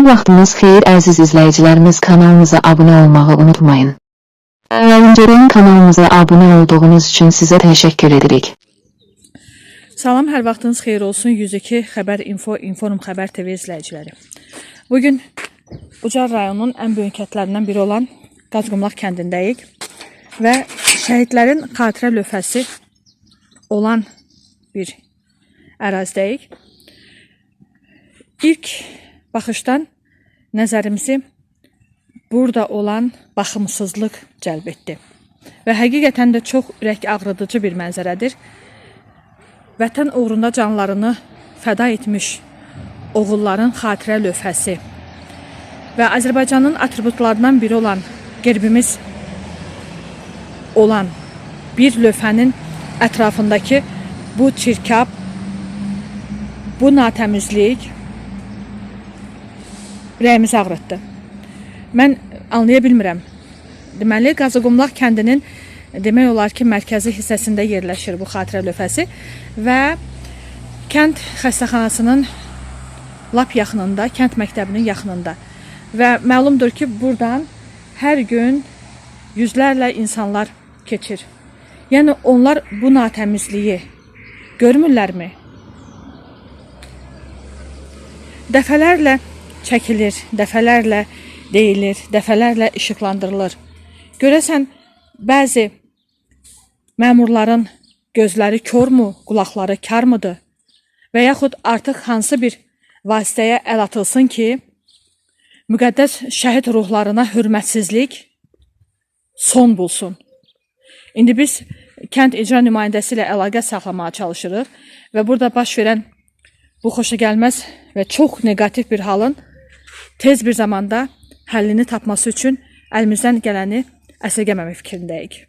Salam, vaxtınız xeyir əziz izləyicilərimiz, kanalımıza abunə olmağı unutmayın. Öncədən kanalımıza abunə olduğunuz üçün sizə təşəkkür edirik. Salam, hər vaxtınız xeyir olsun. 102 Xəbər Info, Inform Xəbər TV izləyiciləri. Bugün Ucar rayonunun ən böyük kəndlərindən biri olan Qazqumlaq kəndindəyik və şəhidlərin xatirə lövhəsi olan bir ərazidəyik. İlk baxışdan nəzərimizi burada olan baxımsızlıq cəlb etdi və həqiqətən də çox ürək ağrıdıcı bir mənzərədir. Vətən uğrunda canlarını fəda etmiş oğulların xatirə lövhəsi və Azərbaycanın atributlarından biri olan gerbimiz olan bir lövhənin ətrafındakı bu çirkab, bu natəmizlik ürəyimizi ağrıtdı. Mən anlaya bilmirəm. Deməli, Qazqumlaq kəndinin demək olar ki, mərkəzi hissəsində yerləşir bu xatirə lövhəsi və kənd xəstəxanasının lap yaxınında, kənd məktəbinin yaxınında və məlumdur ki, buradan hər gün yüzlərlə insanlar keçir. Yəni, onlar bu natəmizliyi görmürlərmi? Dəfələrlə çəkilir, dəfələrlə deyilir, dəfələrlə işıqlandırılır. Görəsən, bəzi məmurların gözləri körmü, qulaqları karmıdır və yaxud artıq hansı bir vasitəyə əl atılsın ki, müqəddəs şəhid ruhlarına hörmətsizlik son bulsun. İndi biz kənd icra nümayəndəsi ilə əlaqə saxlamağa çalışırıq və burada baş verən bu xoşagəlməz və çox negativ bir halın tez bir zamanda həllini tapması üçün əlimizdən gələni əsirgəməmək fikrindəyik.